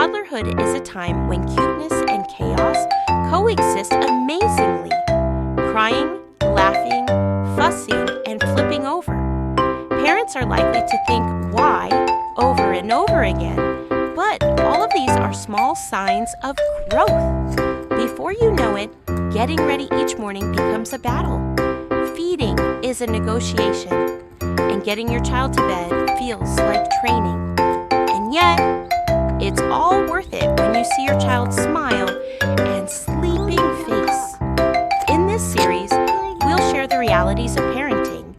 Toddlerhood is a time when cuteness and chaos coexist amazingly. Crying, laughing, fussing, and flipping over. Parents are likely to think, why, over and over again. But all of these are small signs of growth. Before you know it, getting ready each morning becomes a battle. Feeding is a negotiation. And getting your child to bed feels like training. And yet, it's all worth it when you see your child's smile and sleeping face. In this series, we'll share the realities of parenting,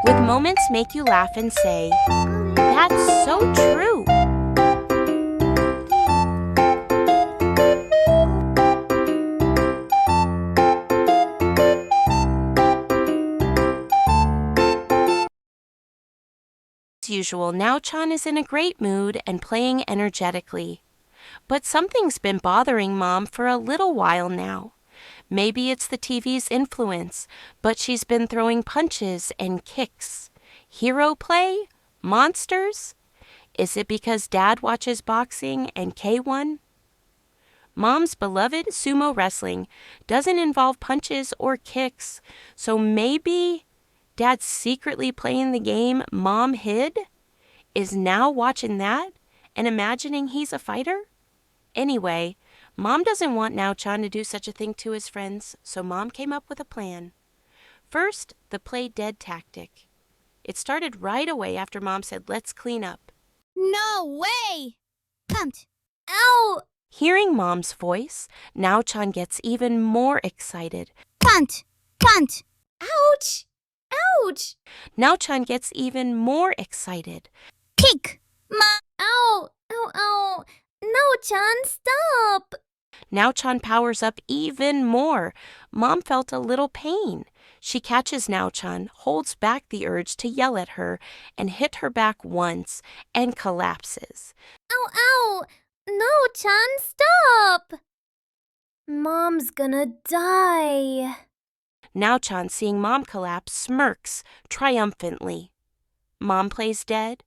with moments make you laugh and say, "That's so true." As usual, Now-chan is in a great mood and playing energetically. But something's been bothering Mom for a little while now. Maybe it's the TV's influence, but she's been throwing punches and kicks. Hero play? Monsters? Is it because Dad watches boxing and K1? Mom's beloved sumo wrestling doesn't involve punches or kicks, so maybe Dad's secretly playing the game Mom hid? Is Now watching that and imagining he's a fighter? Anyway, Mom doesn't want Now-chan to do such a thing to his friends, so Mom came up with a plan. First, the play dead tactic. It started right away after Mom said, "Let's clean up." No way! Pumped. Ow! Hearing Mom's voice, Now-chan gets even more excited. Punt! Punt! Ouch! Ouch! Now-chan gets even more excited. Kick! Ow! Ow! Ow! No-chan, stop! Now-chan powers up even more. Mom felt a little pain. She catches Now-chan, holds back the urge to yell at her, and hit her back once, and collapses. Ow! Ow! No-chan, stop! Mom's gonna die. Now-chan, seeing Mom collapse, smirks triumphantly. Mom plays dead.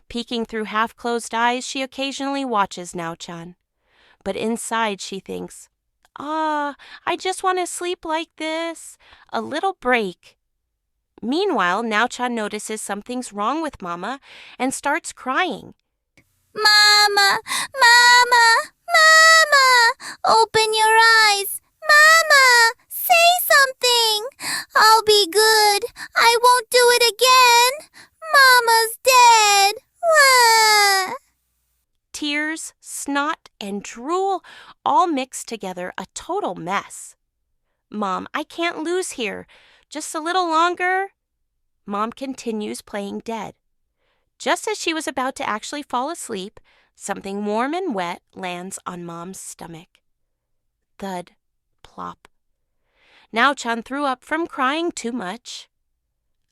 Peeking through half-closed eyes, she occasionally watches Now-chan. But inside she thinks, I just want to sleep like this. A little break. Meanwhile, Now-chan notices something's wrong with Mama and starts crying. Mama! Mama! Mama! Open your eyes! Mama! Say something! I'll be good. I won't do it again. Mama's dead. Ah. Tears, snot, and drool all mixed together, a total mess. "Mom, I can't lose here. Just a little longer." Mom continues playing dead. Just as she was about to actually fall asleep, something warm and wet lands on Mom's stomach. Thud, plop. Now-chan threw up from crying too much.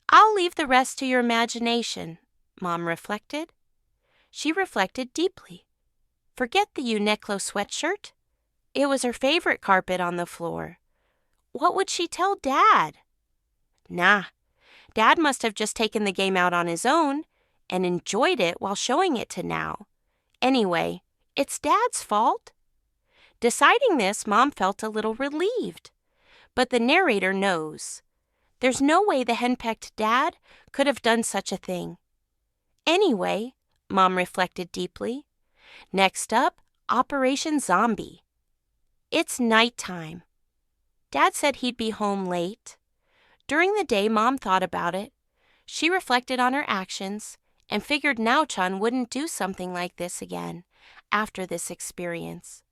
"I'll leave the rest to your imagination," Mom reflected. She reflected deeply. Forget the Uniqlo sweatshirt. It was her favorite carpet on the floor. What would she tell Dad? Nah, Dad must have just taken the game out on his own and enjoyed it while showing it to Now. Anyway, it's Dad's fault. Deciding this, Mom felt a little relieved. But the narrator knows. There's no way the henpecked Dad could have done such a thing. Anyway, Mom reflected deeply. Next up, Operation Zombie. It's nighttime. Dad said he'd be home late. During the day, Mom thought about it. She reflected on her actions and figured Now-chan wouldn't do something like this again after this experience.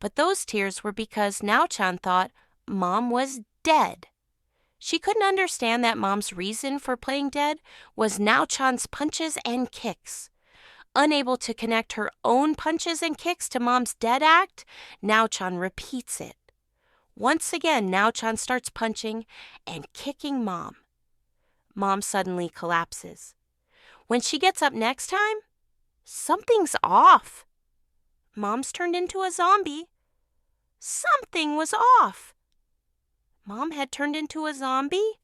But those tears were because Now-chan thought Mom was dead. She couldn't understand that Mom's reason for playing dead was Now-chan's punches and kicks. Unable to connect her own punches and kicks to Mom's dead act, Now-chan repeats it. Once again, Now-chan starts punching and kicking Mom. Mom suddenly collapses. When she gets up next time, something's off. Mom's turned into a zombie. Something was off. Mom had turned into a zombie?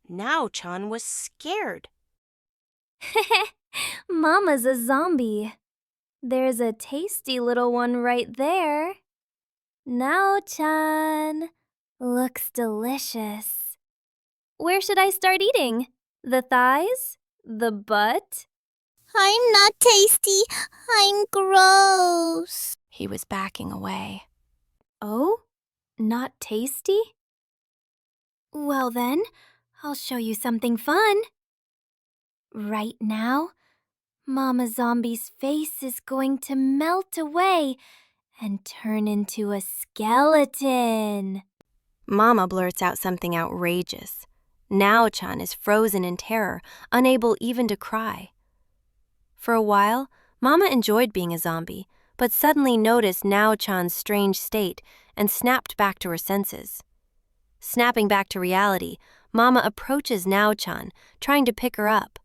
Now-chan was scared. Mama's a zombie. There's a tasty little one right there. Now-chan. Looks delicious. Where should I start eating? The thighs? The butt? I'm not tasty. I'm gross. He was backing away. Oh? Not tasty? Well then, I'll show you something fun. Right now, Mama Zombie's face is going to melt away and turn into a skeleton. Mama blurts out something outrageous. Now-chan is frozen in terror, unable even to cry. For a while, Mama enjoyed being a zombie, but suddenly noticed Now-chan's strange state and snapped back to her senses. Snapping back to reality, Mama approaches Now-chan, trying to pick her up.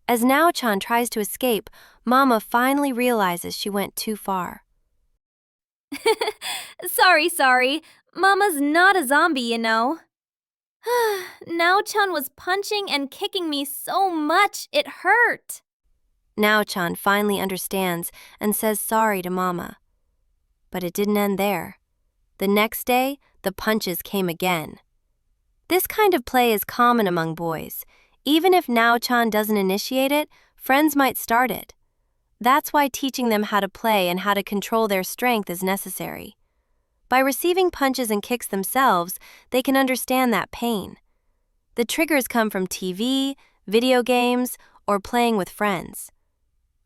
As Now-chan tries to escape, Mama finally realizes she went too far. Sorry. Mama's not a zombie, you know. Now-chan was punching and kicking me so much it hurt. Now-chan finally understands and says sorry to Mama. But it didn't end there. The next day, the punches came again. This kind of play is common among boys. Even if Now-chan doesn't initiate it, friends might start it. That's why teaching them how to play and how to control their strength is necessary. By receiving punches and kicks themselves, they can understand that pain. The triggers come from TV, video games, or playing with friends.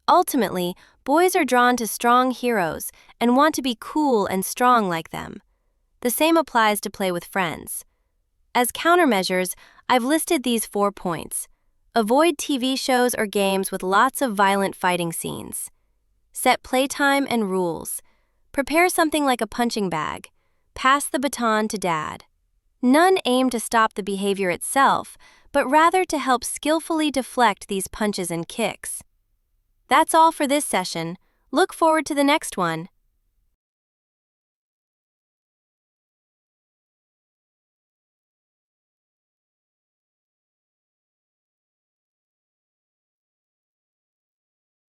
Ultimately, boys are drawn to strong heroes and want to be cool and strong like them. The same applies to play with friends. As countermeasures, I've listed these 4 points. Avoid TV shows or games with lots of violent fighting scenes. Set playtime and rules. Prepare something like a punching bag. Pass the baton to Dad. None aim to stop the behavior itself, but rather to help skillfully deflect these punches and kicks. That's all for this session. Look forward to the next one.